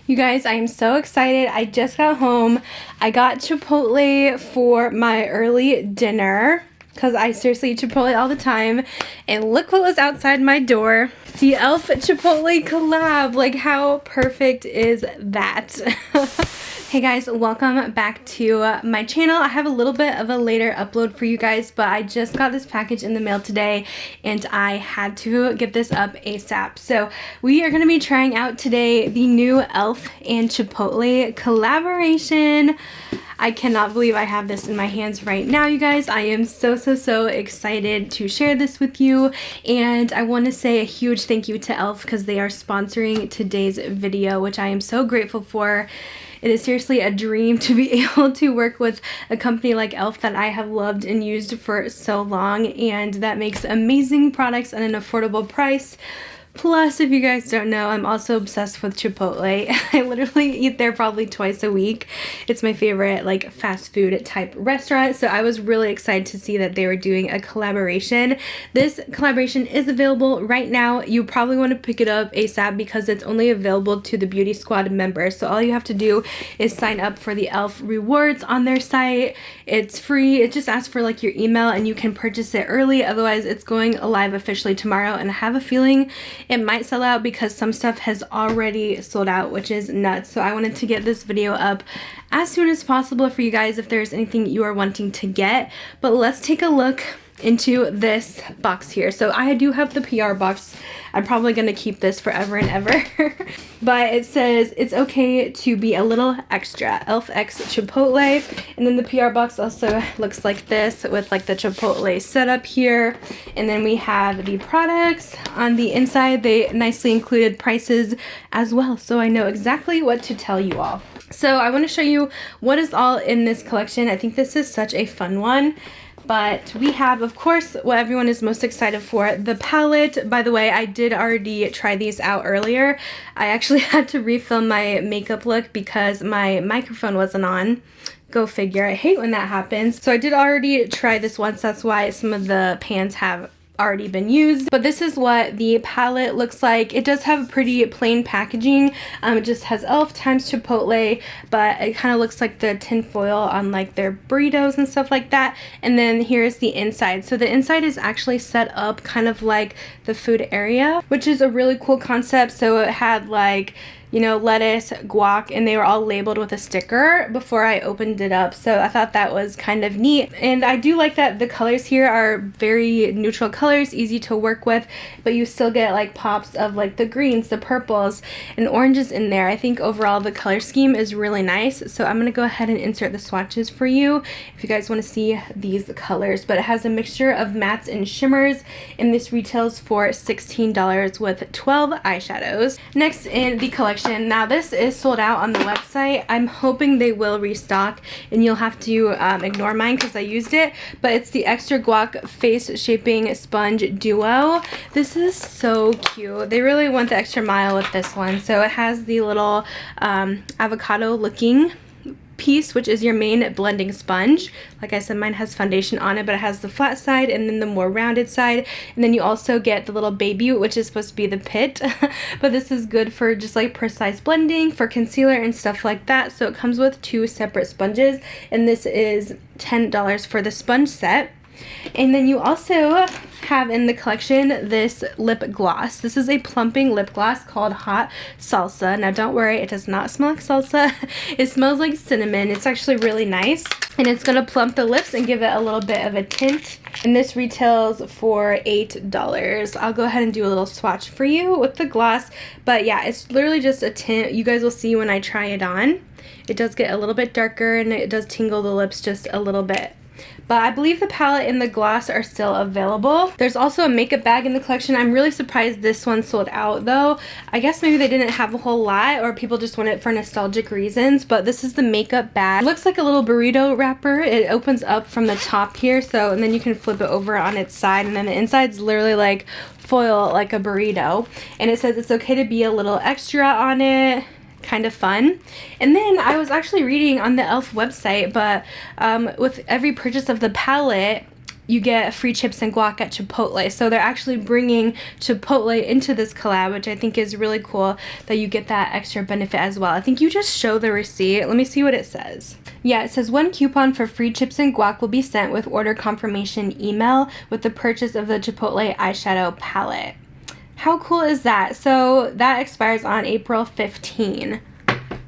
You guys, I am so excited. I just got home. I got Chipotle for my early dinner because I seriously eat Chipotle all the time. And look what was outside my door. The e.l.f. Chipotle collab. Like, how perfect is that? Hey guys, welcome back to my channel. I have a little bit of a later upload for you guys, but I just got this package in the mail today and I had to get this up ASAP. So we are going to be trying out today the new e.l.f. and Chipotle collaboration. I cannot believe I have this in my hands right now, you guys. I am so excited to share this with you, and I want to say a huge thank you to e.l.f. because they are sponsoring today's video, which I am so grateful for. It is seriously a dream to be able to work with a company like e.l.f. that I have loved and used for so long, and that makes amazing products at an affordable price. Plus, if you guys don't know, I'm also obsessed with Chipotle. I literally eat there probably twice a week. It's my favorite like fast food type restaurant. So I was really excited to see that they were doing a collaboration. This collaboration is available right now. You probably want to pick it up ASAP because it's only available to the Beauty Squad members. So all you have to do is sign up for the e.l.f. rewards on their site. It's free. It just asks for like your email and you can purchase it early. Otherwise, it's going live officially tomorrow, and I have a feeling it might sell out because some stuff has already sold out, which is nuts. So I wanted to get this video up as soon as possible for you guys if there's anything you are wanting to get. But let's take a look into this box here. So I do have the PR box. I'm probably going to keep this forever and ever. But it says it's okay to be a little extra. e.l.f. x Chipotle. And then the PR box also looks like this with like the Chipotle setup here. And then we have the products on the inside. They nicely included prices as well, so I know exactly what to tell you all. So I want to show you what is all in this collection. I think this is such a fun one. But we have, of course, what everyone is most excited for, the palette. By the way, I did already try these out earlier. I actually had to refilm my makeup look because my microphone wasn't on. Go figure. I hate when that happens. So I did already try this once. That's why some of the pans have already been used. But this is what the palette looks like. It does have a pretty plain packaging. It just has e.l.f. times Chipotle, but it kind of looks like the tin foil on like their burritos and stuff like that. And then here's the inside. So the inside is actually set up kind of like the food area, which is a really cool concept. So it had like, you know, lettuce, guac, and they were all labeled with a sticker before I opened it up. So I thought that was kind of neat. And I do like that the colors here are very neutral colors, easy to work with, but you still get like pops of like the greens, the purples, and oranges in there. I think overall the color scheme is really nice. So I'm gonna go ahead and insert the swatches for you if you guys wanna see these colors. But it has a mixture of mattes and shimmers, and this retails for $16 with 12 eyeshadows. Next in the collection, now this is sold out on the website. I'm hoping they will restock, and you'll have to ignore mine because I used it, but it's the Extra Guac Face Shaping Sponge Duo. This is so cute. They really went the extra mile with this one. So it has the little avocado looking piece, which is your main blending sponge. Like I said, mine has foundation on it, but it has the flat side and then the more rounded side, and then you also get the little baby, which is supposed to be the pit. But this is good for just like precise blending, for concealer and stuff like that. So it comes with two separate sponges, and this is $10 for the sponge set. And then you also have in the collection this lip gloss. This is a plumping lip gloss called Hot Salsa. Now don't worry, it does not smell like salsa. It smells like cinnamon. It's actually really nice, and it's going to plump the lips and give it a little bit of a tint. And this retails for $8. I'll go ahead and do a little swatch for you with the gloss. But yeah, it's literally just a tint. You guys will see when I try it on. It does get a little bit darker, and it does tingle the lips just a little bit. But I believe the palette and the gloss are still available. There's also a makeup bag in the collection. I'm really surprised this one sold out though. I guess maybe they didn't have a whole lot, or people just want it for nostalgic reasons. But this is the makeup bag. It looks like a little burrito wrapper. It opens up from the top here, so, and then you can flip it over on its side, and then the inside's literally like foil, like a burrito. And it says it's okay to be a little extra on it. Kind of fun. And then I was actually reading on the e.l.f. website, but with every purchase of the palette, you get free chips and guac at Chipotle. So they're actually bringing Chipotle into this collab, which I think is really cool that you get that extra benefit as well. I think you just show the receipt. Let me see what it says. Yeah, it says 1 coupon for free chips and guac will be sent with order confirmation email with the purchase of the Chipotle eyeshadow palette. How cool is that? So that expires on April 15.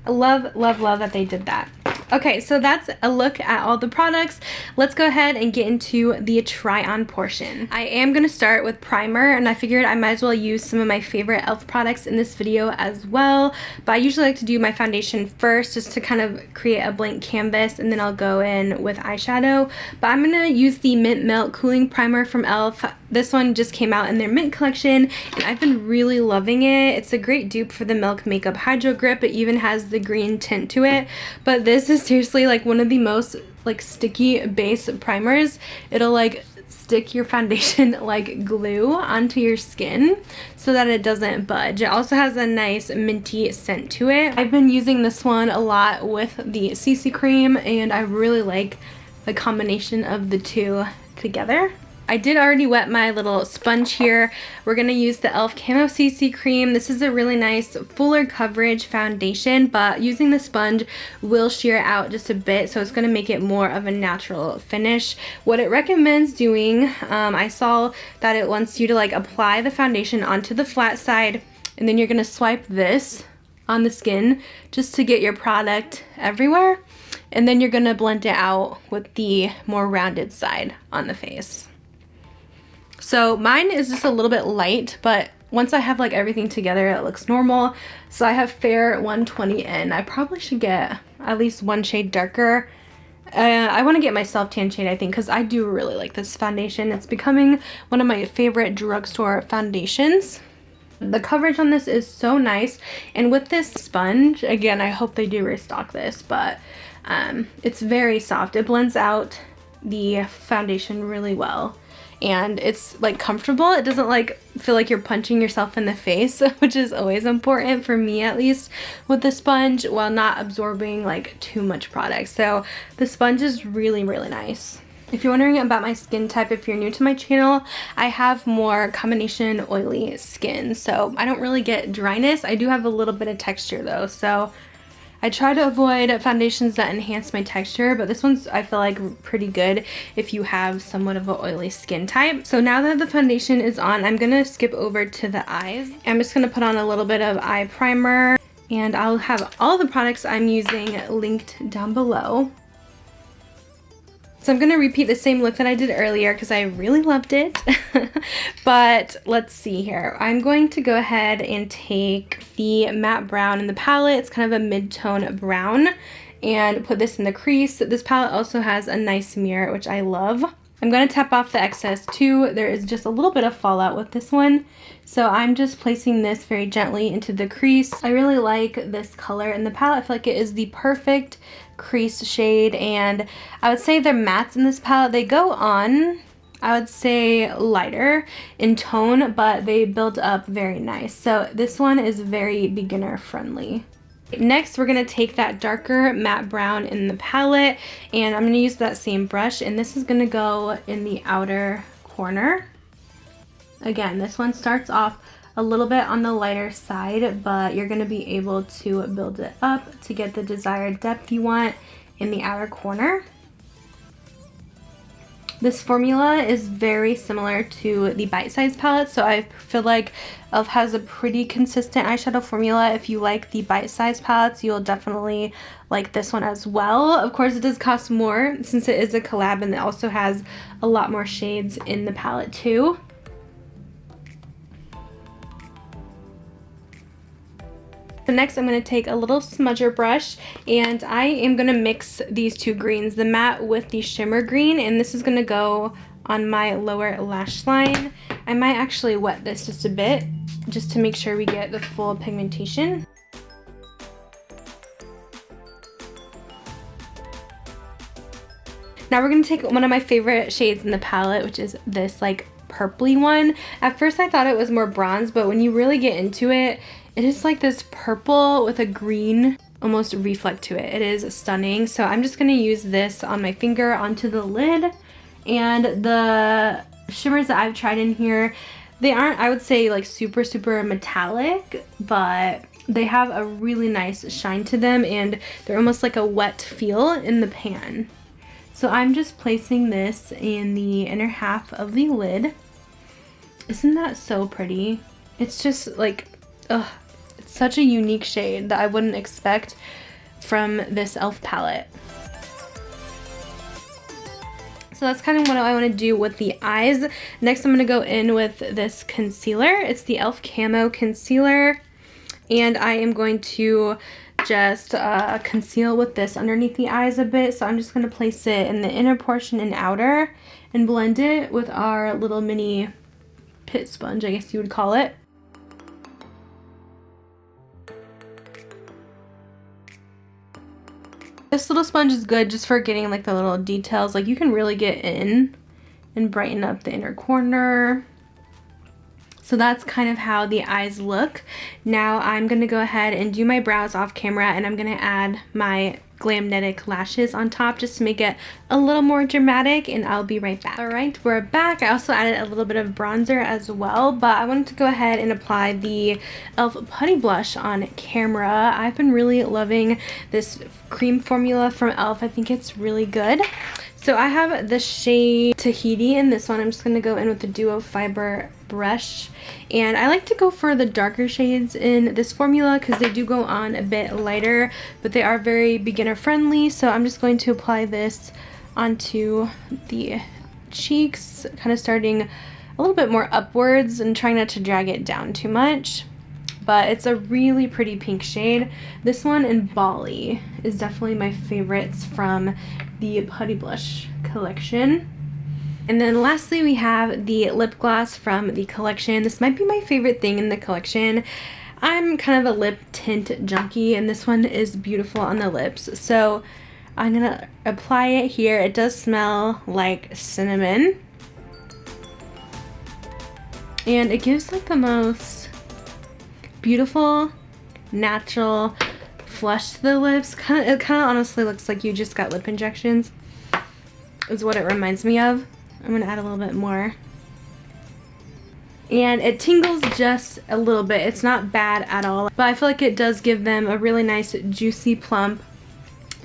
I love, love, love that they did that. Okay, so that's a look at all the products. Let's go ahead and get into the try on portion. I am going to start with primer, and I figured I might as well use some of my favorite e.l.f. products in this video as well. But I usually like to do my foundation first just to kind of create a blank canvas, and then I'll go in with eyeshadow. But I'm going to use the Mint Melt Cooling Primer from e.l.f. This one just came out in their mint collection, and I've been really loving it. It's a great dupe for the Milk Makeup Hydro Grip. It even has the green tint to it, but this is seriously like one of the most like sticky base primers. It'll like stick your foundation like glue onto your skin so that it doesn't budge. It also has a nice minty scent to it. I've been using this one a lot with the CC cream, and I really like the combination of the two together. I did already wet my little sponge here. We're going to use the e.l.f. Camo Cc Cream. This is a really nice fuller coverage foundation, but using the sponge will sheer out just a bit, so it's going to make it more of a natural finish. What it recommends doing, I saw that it wants you to like apply the foundation onto the flat side, and then you're going to swipe this on the skin just to get your product everywhere, and then you're going to blend it out with the more rounded side on the face. So mine is just a little bit light, but once I have like everything together, it looks normal. So I have Fair 120N. I probably should get at least one shade darker. I want to get my self-tan shade, I think, because I do really like this foundation. It's becoming one of my favorite drugstore foundations. The coverage on this is so nice, and with this sponge, again, I hope they do restock this, but it's very soft. It blends out the foundation really well, and it's like comfortable. It doesn't like feel like you're punching yourself in the face, which is always important for me, at least with the sponge, while not absorbing like too much product. So the sponge is really, really nice. If you're wondering about my skin type, if you're new to my channel, I have more combination oily skin, so I don't really get dryness. I do have a little bit of texture though, so I try to avoid foundations that enhance my texture, but this one's, I feel like, pretty good if you have somewhat of an oily skin type. So now that the foundation is on, I'm gonna skip over to the eyes. I'm just gonna put on a little bit of eye primer, and I'll have all the products I'm using linked down below. So I'm going to repeat the same look that I did earlier because I really loved it. But let's see here. I'm going to go ahead and take the matte brown in the palette. It's kind of a mid-tone brown, and put this in the crease. This palette also has a nice mirror, which I love. I'm going to tap off the excess too. There is just a little bit of fallout with this one, so I'm just placing this very gently into the crease. I really like this color in the palette. I feel like it is the perfect crease shade, and I would say the mattes in this palette, they go on, I would say, lighter in tone, but they build up very nice. So this one is very beginner friendly. Next, we're going to take that darker matte brown in the palette, and I'm going to use that same brush, and this is going to go in the outer corner. Again, this one starts off a little bit on the lighter side, but you're going to be able to build it up to get the desired depth you want in the outer corner. This formula is very similar to the Bite Size palette, so I feel like e.l.f. has a pretty consistent eyeshadow formula. If you like the Bite Size palettes, you'll definitely like this one as well. Of course, it does cost more since it is a collab, and it also has a lot more shades in the palette too. So next, I'm going to take a little smudger brush, and I am going to mix these two greens, the matte with the shimmer green, and this is going to go on my lower lash line. I might actually wet this just a bit, just to make sure we get the full pigmentation. Now we're going to take one of my favorite shades in the palette, which is this like purpley one. At first I thought it was more bronze, but when you really get into it, it is like this purple with a green almost reflect to it. It is stunning. So I'm just going to use this on my finger onto the lid, And the shimmers that I've tried in here, they aren't, I would say, like super metallic, but they have a really nice shine to them and they're almost like a wet feel in the pan. So I'm just placing this in the inner half of the lid. Isn't that so pretty? It's just like, ugh, it's such a unique shade that I wouldn't expect from this e.l.f. palette. So that's kind of what I want to do with the eyes. Next I'm going to go in with this concealer. It's the e.l.f. Camo Concealer. And I am going to just conceal with this underneath the eyes a bit. So I'm just going to place it in the inner portion and outer and blend it with our little mini pit sponge, I guess you would call it. This little sponge is good just for getting like the little details. Like you can really get in and brighten up the inner corner. So that's kind of how the eyes look. Now I'm going to go ahead and do my brows off camera, and I'm going to add my Glamnetic lashes on top just to make it a little more dramatic, and I'll be right back. Alright, we're back. I also added a little bit of bronzer as well, but I wanted to go ahead and apply the e.l.f. Putty Blush on camera. I've been really loving this cream formula from e.l.f. I think it's really good. So I have the shade Tahiti in this one. I'm just going to go in with the Duo Fiber brush, and I like to go for the darker shades in this formula because they do go on a bit lighter, but they are very beginner friendly. So I'm just going to apply this onto the cheeks, kind of starting a little bit more upwards and trying not to drag it down too much. But it's a really pretty pink shade. This one in Bali is definitely my favorites from the Putty Blush collection. And then lastly we have the lip gloss from the collection. This might be my favorite thing in the collection. I'm kind of a lip tint junkie, and this one is beautiful on the lips. So I'm gonna apply it here. It does smell like cinnamon. And it gives like the most beautiful, natural flush to the lips. It kind of honestly looks like you just got lip injections, is what it reminds me of. I'm gonna add a little bit more. And it tingles just a little bit. It's not bad at all, but I feel like it does give them a really nice, juicy, plump,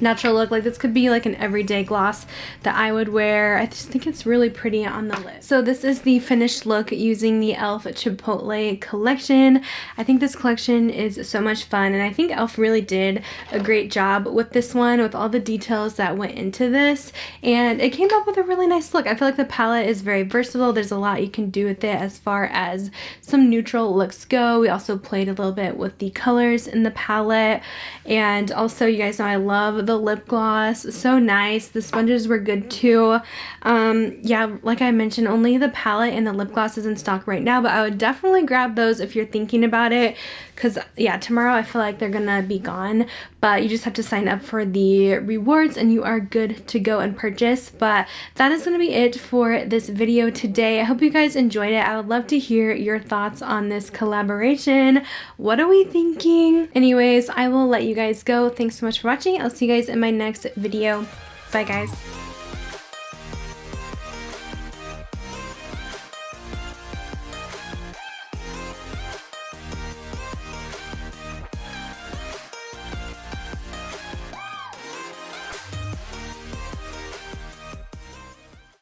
natural look. Like this could be like an everyday gloss that I would wear. I just think it's really pretty on the lip. So this is the finished look using the e.l.f. Chipotle collection. I think this collection is so much fun, and I think e.l.f. really did a great job with this one, with all the details that went into this, and it came up with a really nice look. I feel like the palette is very versatile. There's a lot you can do with it as far as some neutral looks go. We also played a little bit with the colors in the palette, and also you guys know I love the lip gloss. So nice. The sponges were good too. Yeah, like I mentioned, only the palette and the lip gloss is in stock right now, but I would definitely grab those if you're thinking about it, because yeah, tomorrow I feel like they're gonna be gone, but you just have to sign up for the rewards and you are good to go and purchase. But that is gonna be it for this video today. I hope you guys enjoyed it. I would love to hear your thoughts on this collaboration. What are we thinking? Anyways, I will let you guys go. Thanks so much for watching. I'll see you guys in my next video. Bye guys.